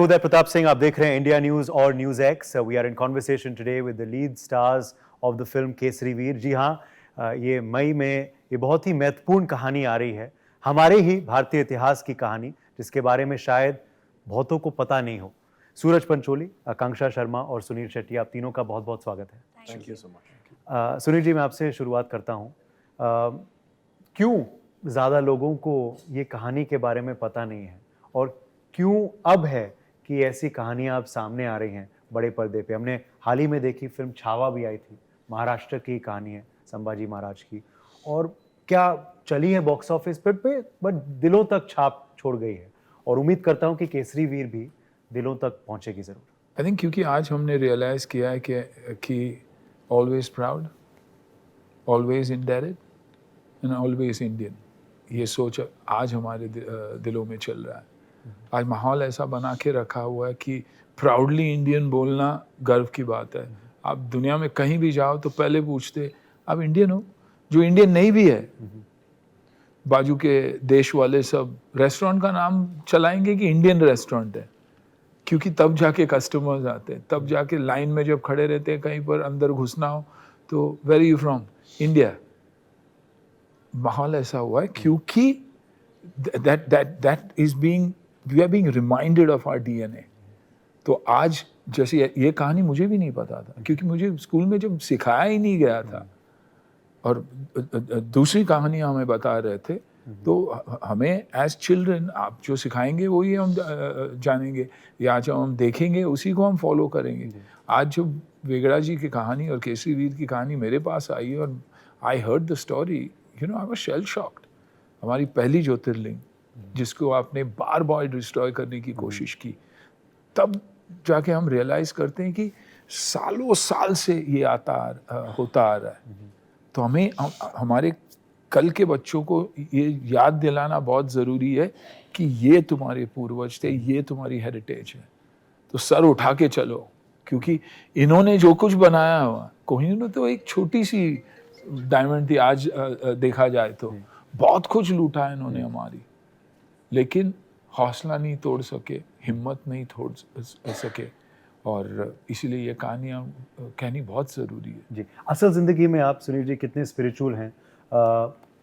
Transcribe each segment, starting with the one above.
उदय प्रताप सिंह, आप देख रहे हैं इंडिया न्यूज और News X. We are in conversation today with the lead stars of the film Kesari Veer. जी हाँ, ये मई में ये बहुत ही महत्वपूर्ण कहानी आ रही है, हमारे ही भारतीय इतिहास की कहानी, जिसके बारे में शायद बहुतों को पता नहीं हो। सूरज पंचोली, आकांक्षा शर्मा और सुनील शेट्टी, आप तीनों का बहुत बहुत स्वागत है। Thank you so much. Sunil ji, मैं आपसे शुरुआत करता हूँ। क्यों ज़्यादा लोगों को ये कहानी के बारे में पता नहीं है, और क्यों अब है कि ऐसी कहानियां अब सामने आ रही हैं बड़े पर्दे पे? हमने हाल ही में देखी फिल्म छावा भी आई थी, महाराष्ट्र की कहानी है संभाजी महाराज की, और क्या चली है बॉक्स ऑफिस पे बट दिलों तक छाप छोड़ गई है, और उम्मीद करता हूं कि केसरी वीर भी दिलों तक पहुंचेगी जरूर। आई थिंक क्योंकि आज हमने रियलाइज़ किया है कि always proud, always indebted and always Indian, ये सोच आज हमारे दिलों में चल रहा है। आज माहौल ऐसा बना के रखा हुआ है कि प्राउडली इंडियन बोलना गर्व की बात है। आप दुनिया में कहीं भी जाओ तो पहले पूछते आप इंडियन हो? जो इंडियन नहीं भी है, बाजू के देश वाले सब रेस्टोरेंट का नाम चलाएंगे कि इंडियन रेस्टोरेंट है, क्योंकि तब जाके कस्टमर्स आते हैं, तब जाके लाइन में जब खड़े रहते हैं कहीं पर अंदर घुसना हो तो वेर यू फ्रॉम? इंडिया। माहौल ऐसा हुआ है क्योंकि that is being, we are being reminded of our DNA। तो आज जैसे ये कहानी मुझे भी नहीं पता था, क्योंकि मुझे स्कूल में जब सिखाया ही नहीं गया था, और दूसरी कहानियाँ हमें बता रहे थे, तो हमें एज चिल्ड्रन आप जो सिखाएंगे वही हम जानेंगे, या जो हम देखेंगे उसी को हम फॉलो करेंगे। आज जो वेगड़ा जी की कहानी और केसरी वीर की कहानी मेरे पास आई और I heard the story, you know, I was shell shocked. हमारी पहली ज्योतिर्लिंग जिसको आपने बार बार डिस्ट्रॉय करने की कोशिश की, तब जाके हम रियलाइज़ करते हैं कि सालों साल से ये होता आ रहा है। तो हमें हमारे कल के बच्चों को ये याद दिलाना बहुत ज़रूरी है कि ये तुम्हारे पूर्वज थे, ये तुम्हारी हेरिटेज है, तो सर उठा के चलो, क्योंकि इन्होंने जो कुछ बनाया हुआ, कोहिनूर तो एक छोटी सी डायमंड थी, आज देखा जाए तो बहुत कुछ लूटा है इन्होंने हमारी, लेकिन हौसला नहीं तोड़ सके, हिम्मत नहीं तोड़ सके, और इसलिए ये कहानियाँ कहनी बहुत ज़रूरी है। जी, असल ज़िंदगी में आप सुनील जी कितने स्पिरिचुअल हैं?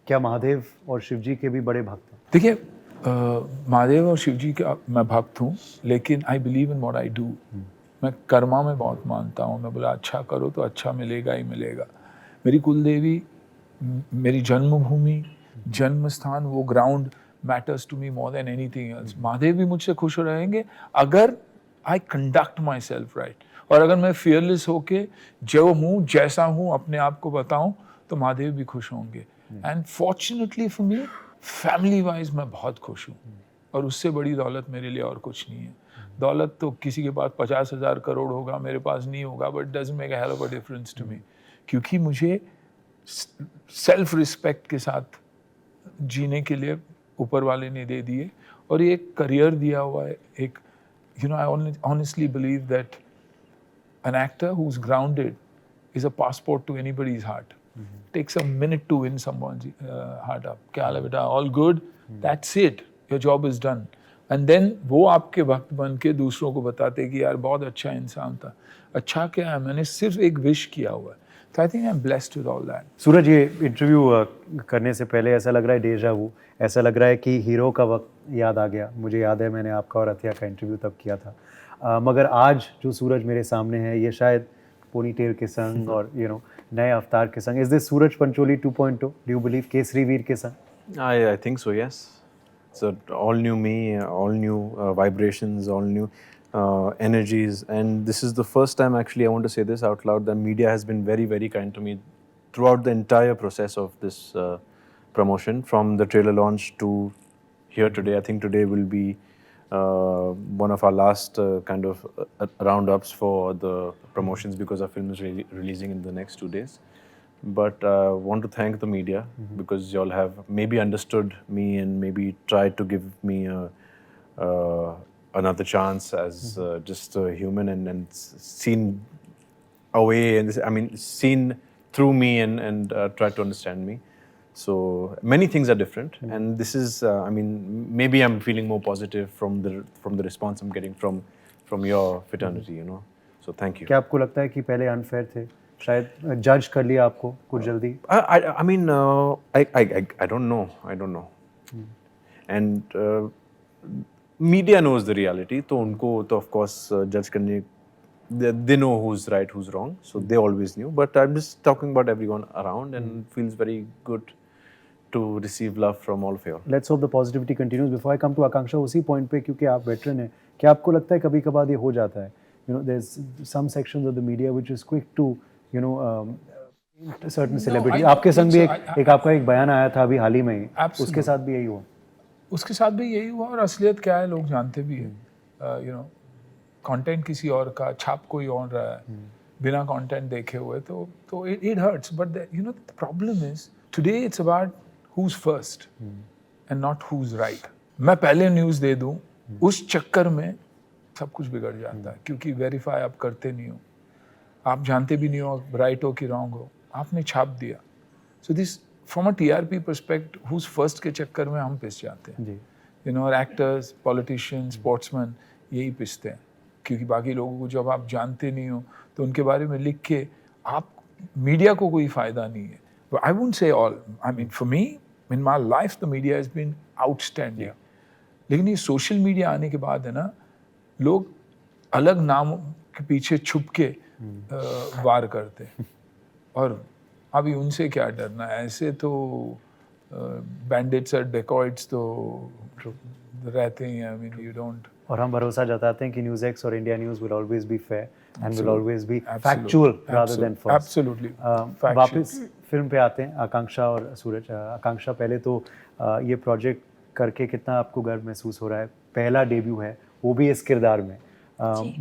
क्या महादेव और शिव जी के भी बड़े भक्त हैं? देखिए, महादेव और शिव जी का मैं भक्त हूँ, लेकिन आई believe in what I do. मैं कर्मा में बहुत मानता हूँ। मैं बोला अच्छा करो तो अच्छा मिलेगा ही मिलेगा। मेरी कुलदेवी, मेरी जन्मभूमि, जन्म स्थान, वो ground matters to me more than anything else. Mahadev भी मुझसे खुश रहेंगे अगर I conduct myself right, और अगर मैं फियरलेस होके जो हूँ जैसा हूँ अपने आप को बताऊँ, तो महादेव भी खुश होंगे। And fortunately for me, family wise मैं बहुत खुश हूँ, और उससे बड़ी दौलत मेरे लिए और कुछ नहीं है। दौलत तो किसी के पास 50,000 करोड़ होगा, मेरे पास नहीं होगा, but doesn't make a hell of a difference to me, क्योंकि मुझे सेल्फ रिस्पेक्ट के साथ जीने के लिए ऊपर वाले ने दे दिए, और ये एक करियर दिया हुआ है। एक, you know, I honestly believe that an actor who's grounded is a passport to anybody's heart. Takes a minute to win someone's heart up. क्या हाल है बेटा? All good? That's it. Your job is done. And then वो आपके भक्त बन के दूसरों को बताते कि यार बहुत अच्छा इंसान था। अच्छा क्या है? मैंने सिर्फ एक विश किया हुआ है। So I think I'm blessed with all that. सूरज, ये इंटरव्यू करने से पहले ऐसा लग रहा है डेजा वू, ऐसा लग रहा है कि हीरो का वक्त याद आ गया। मुझे याद है मैंने आपका और अथिया का इंटरव्यू तब किया था, मगर आज जो सूरज मेरे सामने है, ये शायद पोनीटेल के संग और नए अवतार के संग। Is this Suraj Pancholi 2.0? Do you believe Kesari Veer के संग? I think so, yes. It's all new me, all new vibrations, all new energies, and this is the first time, actually, I want to say this out loud, that media has been very, very kind to me throughout the entire process of this promotion, from the trailer launch to here today. I think today will be one of our last kind of roundups for the promotions, because our film is releasing in the next 2 days. But I want to thank the media, because you all have maybe understood me and maybe tried to give me another chance as just a human, and seen away, and seen through me, and tried to understand me. So many things are different, and this is, I mean, maybe I'm feeling more positive from the response I'm getting from your fraternity, you know. So thank you. क्या आपको लगता है कि पहले unfair थे, शायद जज कर लिया आपको कुछ जल्दी? I mean, I don't know, and media knows the reality, तो उनको तो of course judge करने, they know who's right, who's wrong, so they always knew. But I'm just talking about everyone around, and feels very good to receive love from all of you. Let's hope the positivity continues. Before I come to Akanksha, उसी point पे, क्योंकि आप veteran हैं, क्या आपको लगता है कभी कभार ये हो जाता है? You know, there's some sections of the media which is quick to, you know, certain celebrity. आपके संग भी एक आपका एक बयान आया था अभी हाल ही में ही, उसके साथ भी यही हुआ? उसके साथ भी यही हुआ, और असलियत क्या है लोग जानते भी हैं। यू नो, कंटेंट किसी और का, छाप कोई और रहा है बिना कंटेंट देखे हुए, तो it hurts. But you know the problem is today it's about who's first and not who's right. मैं पहले न्यूज़ दे दूं, उस चक्कर में सब कुछ बिगड़ जाता है, क्योंकि वेरीफाई आप करते नहीं हो, आप जानते भी नहीं हो राइट हो कि रॉन्ग हो, आपने छाप दिया। So this from a TRP पर्सपेक्ट, who's first के चक्कर में हम पिस जाते हैं। You know, actors, politicians, sportsman यही पिसते हैं, क्योंकि बाकी लोगों को जब आप जानते नहीं हो तो उनके बारे में लिख के आप, मीडिया को कोई फ़ायदा नहीं है। But I wouldn't say all. I mean, for me, in my life, the media has been outstanding. लेकिन ये सोशल मीडिया आने के बाद है ना, लोग अलग नामों के पीछे छुप के वार करते हैं, और अभी उनसे क्या डरना? ऐसे तो बैंडिट्स और डेकॉइट्स तो रहते ही हैं। I mean, you don't. और हम भरोसा जताते हैं कि न्यूज़ एक्स और India news will always be fair and will always be factual rather than false. Absolutely. वापस फिल्म पे आते हैं, आकांक्षा और सूरज। आकांक्षा, पहले तो ये प्रोजेक्ट करके कितना आपको गर्व महसूस हो रहा है? पहला डेब्यू है, वो भी इस किरदार में।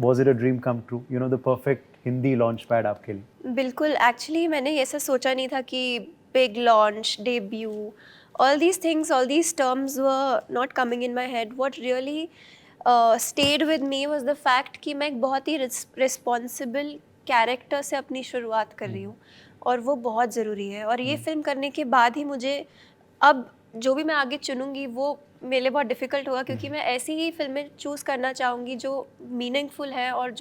Was it a dream come true? You know, the perfect Hindi launch pad आपके लिए? बिल्कुल, एक्चुअली मैंने ऐसा सोचा नहीं था कि big launch, debut, all these things, all these terms were not coming in my head. What really stayed with me was the fact कि मैं एक बहुत ही रिस्पॉन्सिबल कैरेक्टर से अपनी शुरुआत कर रही हूँ, और वो बहुत ज़रूरी है। और ये फिल्म करने के बाद ही मुझे अब जो भी मैं आगे चुनूँगी वो मेरे लिए बहुत डिफ़िकल्ट होगा, क्योंकि मैं ऐसी ही फिल्में चूज़ करना चाहूँगी जो मीनिंगफुल है और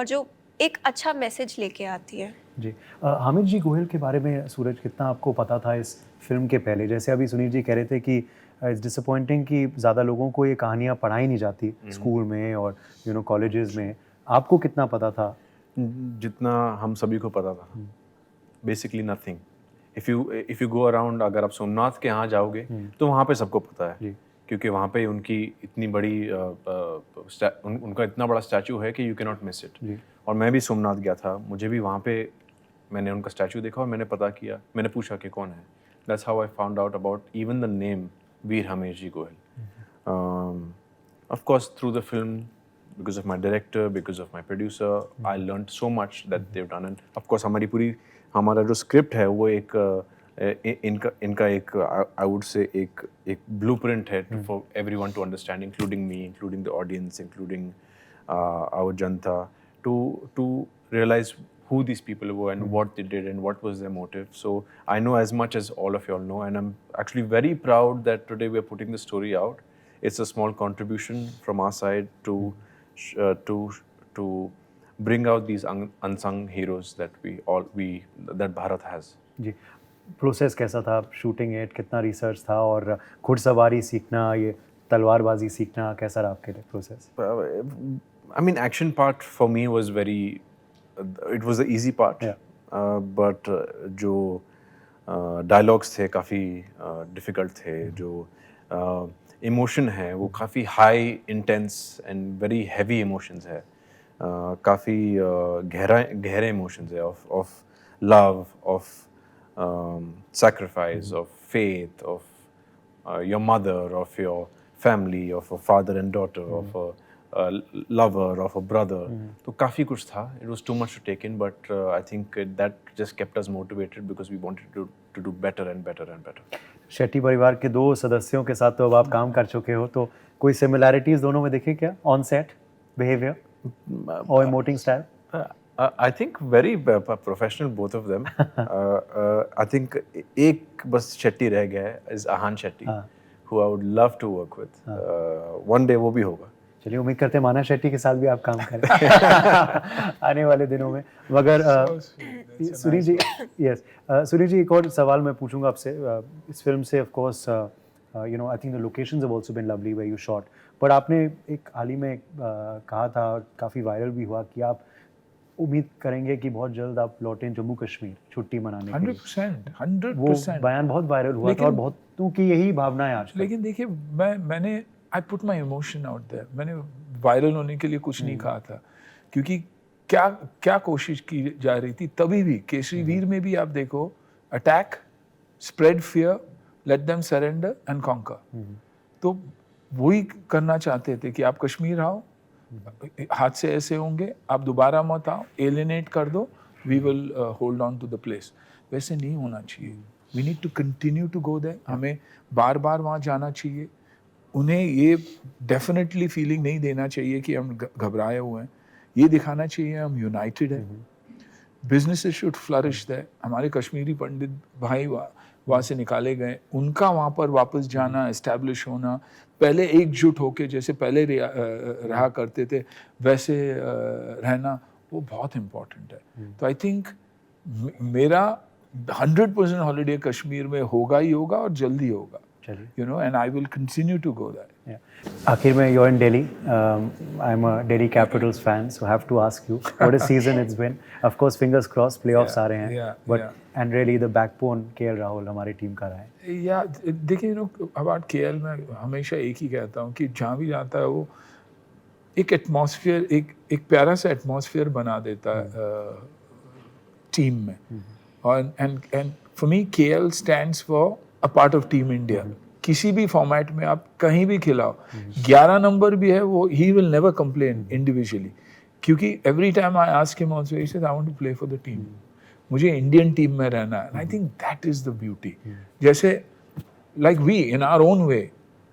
जो एक अच्छा मैसेज लेके आती है। जी, हामिद जी गोयल के बारे में सूरज कितना आपको पता था इस फिल्म के पहले? जैसे अभी सुनील जी कह रहे थे कि इट्स डिसअपॉइंटिंग कि ज़्यादा लोगों को ये कहानियाँ पढ़ाई नहीं जाती स्कूल में और यू नो कॉलेजेस में। आपको कितना पता था? जितना हम सभी को पता था, basically nothing. If you go around, अगर आप सोमनाथ के यहाँ जाओगे तो वहाँ पे सबको पता है, क्योंकि वहाँ पे उनकी इतनी बड़ी उनका इतना बड़ा स्टैचू है कि you can not miss it. और मैं भी सोमनाथ गया था, मुझे भी वहाँ पे मैंने उनका स्टैचू देखा और मैंने पता किया, मैंने पूछा कि कौन है। That's how I found out about even the name Veer Hamesh ji Goyal. Of course through the film, because of my director, because of my producer, I learned so much that they've done. And of course हमारा जो script है वो एक इनका एक I would say एक blueprint है for everyone to understand, including me, including the audience, including our janta, to realize who these people were and what they did and what was their motive. So I know as much as all of you all know, and I'm actually very proud that today we're putting the story out. It's a small contribution from our side to bring out these unsung heroes that that Bharat has. जी, process कैसा था shooting it? कितना research था? और घुड़सवारी सीखना, ये तलवारबाजी सीखना, कैसा रहा आपके लिए process? I mean, action part for me was it was the easy part. But जो dialogues थे काफ़ी difficult थे, जो इमोशन है वो काफ़ी high intense and very heavy emotions है, काफ़ी गहरे इमोशंस है of love, of sacrifice, of faith, of your mother, of your family, of a father and daughter, of a lover, of a brother. तो काफ़ी कुछ था. It was too much to take in, but I think that just kept us motivated because we wanted to do better and better and better. Shetty परिवार के 2 सदस्यों के साथ तो अब आप काम कर चुके हो, तो कोई सिमिलैरिटीज़ दोनों में दिखे क्या? ऑन सेट बिहेवियर और emoting style? I think very professional, both of them. I think एक बस शेट्टी रह गया है, is Ahan Shetty, who I would love to work with. One day वो भी होगा. चलिए उम्मीद करते हैं माना शेट्टी के साथ भी आप काम करें आने वाले दिनों में। मगर सुनील जी, यस सुनील जी, एक और सवाल मैं पूछूंगा आपसे। इस फिल्म से of course you know I think the locations have also been lovely where you shot, पर आपने एक हाल ही में कहा था, काफ़ी वायरल भी हुआ, कि आप उम्मीद करेंगे कि बहुत जल्द आप लौटें जम्मू कश्मीर छुट्टी मनाने के लिए। 100%, वो 100%। बयान बहुत वायरल हुआ था और बहुतों की यही भावना है आज। लेकिन देखिए, मैंने I put my emotion out there. मैंने वायरल होने के लिए कुछ नहीं कहा था, क्योंकि क्या कोशिश की जा रही थी तभी भी। केसरी वीर में भी आप देखो, attack, spread fear, let them surrender and conquer. तो वही करना चाहते थे कि आप कश्मीर आओ, हादसे ऐसे होंगे, आप दोबारा मत आओ, एलिनेट कर दो, we will hold on to the place. वैसे नहीं होना चाहिए। We need to continue to go there. हमें बार बार वहाँ जाना चाहिए। उन्हें ये डेफिनेटली फीलिंग नहीं देना चाहिए कि हम घबराए हुए हैं। ये दिखाना चाहिए हम यूनाइटेड हैं। Businesses should flourish there. हमारे कश्मीरी पंडित भाई वहाँ से निकाले गए, उनका वहाँ पर वापस जाना, एस्टैब्लिश होना, पहले एकजुट होके जैसे पहले रहा करते थे वैसे रहना, वो बहुत इम्पोर्टेंट है। तो आई थिंक मेरा 100% हॉलीडे कश्मीर में होगा ही होगा और जल्दी होगा। You know, and I will continue to go there. Yeah. आखिर में you're in Delhi. I'm a Delhi Capitals fan, so have to ask you what a season it's been. Of course, fingers crossed, playoffs आ रहे हैं. But and really the backbone KL Rahul हमारी team का रहा है. Yeah, देखिए about KL मैं हमेशा एक ही कहता हूँ कि जहाँ भी जाता है वो एक एटमॉस्फेयर, एक प्यारा सा एटमॉस्फेयर बना देता है टीम में। और and for me KL stands for a part of team India. किसी भी फॉर्मेट में आप कहीं भी खिलाओ, 11 नंबर भी है वो, he will never complain individually, क्योंकि every time I ask him also, he said I want to play for the team. मुझे इंडियन टीम में रहना है। I think that is the beauty. जैसे like we in our own way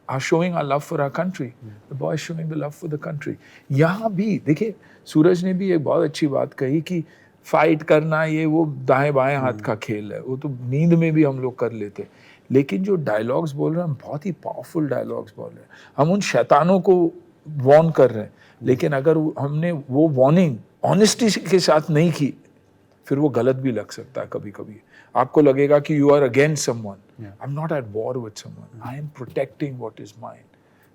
are showing our love for our country, the boy showing the love for the country. यहाँ भी देखिए, सूरज ने भी एक बहुत अच्छी बात कही कि फाइट करना ये वो दाएं बाएं हाथ का खेल है, वो तो नींद में भी हम लोग कर लेते। लेकिन जो डायलॉग्स बोल रहे हैं हम बहुत ही पावरफुल डायलॉग्स बोल रहे हैं। हम उन शैतानों को वॉर्न कर रहे हैं, लेकिन अगर हमने वो वार्निंग ऑनेस्टी के साथ नहीं की, फिर वो गलत भी लग सकता है। कभी कभी आपको लगेगा कि you are against someone. I am not at war with someone, I am protecting what is mine,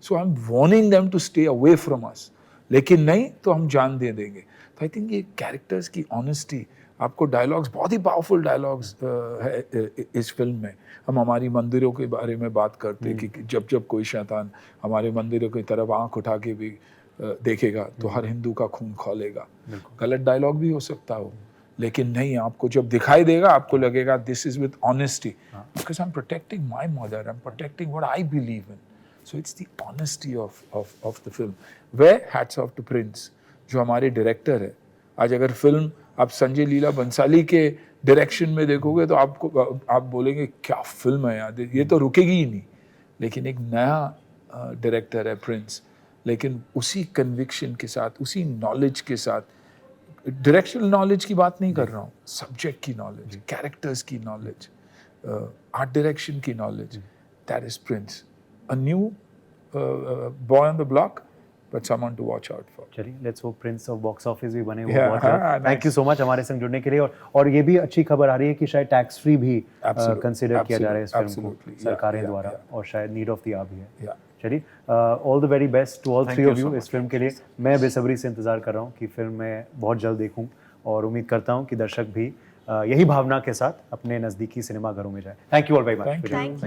so I am warning them to stay away from us. लेकिन नहीं तो हम जान दे देंगे। तो आई थिंक ये कैरेक्टर्स की ऑनेस्टी, आपको डायलॉग्स, बहुत ही पावरफुल डायलॉग्स है इस फिल्म में। हम हमारी मंदिरों के बारे में बात करते हैं कि जब कोई शैतान हमारे मंदिरों की तरफ आंख उठा के भी देखेगा तो हर हिंदू का खून खौलेगा। गलत डायलॉग भी हो सकता हो, लेकिन नहीं, आपको जब दिखाई देगा आपको लगेगा this is with honesty, because I am protecting my mother, I am protecting what I believe in. So it's the honesty of the film. वे हैट्स ऑफ टू प्रिंस, जो हमारे डायरेक्टर है। आज अगर फिल्म आप संजय लीला बंसाली के डायरेक्शन में देखोगे तो आप बोलेंगे क्या फिल्म है यार, ये तो रुकेगी ही नहीं। लेकिन एक नया डायरेक्टर है प्रिंस, लेकिन उसी कन्विक्शन के साथ, उसी नॉलेज के साथ, डायरेक्शनल नॉलेज की बात नहीं कर रहा हूँ, सब्जेक्ट की नॉलेज, कैरेक्टर्स की नॉलेज, आर्ट डायरेक्शन की knowledge, that is Prince. A new boy on the block, but someone to watch out for. चलिए, let's hope Prince of box office भी बने वो बहुत जल्द। Thank you so much हमारे संग जुड़ने के लिए। और ये भी अच्छी खबर आ रही है कि शायद टैक्स फ्री भी कंसिडर किया जा रहा है इस फिल्म को सरकारें द्वारा, और शायद नीड ऑफ द आवर भी है। चलिए, all the very best to all three of you इस फिल्म के लिए। मैं बेसब्री से इंतजार कर रहा हूँ कि फिल्म मैं बहुत जल्द देखूँ, और उम्मीद करता हूँ कि दर्शक भी यही भावना के साथ अपने नज़दीकी सिनेमाघरों में जाए। Thank you all very much.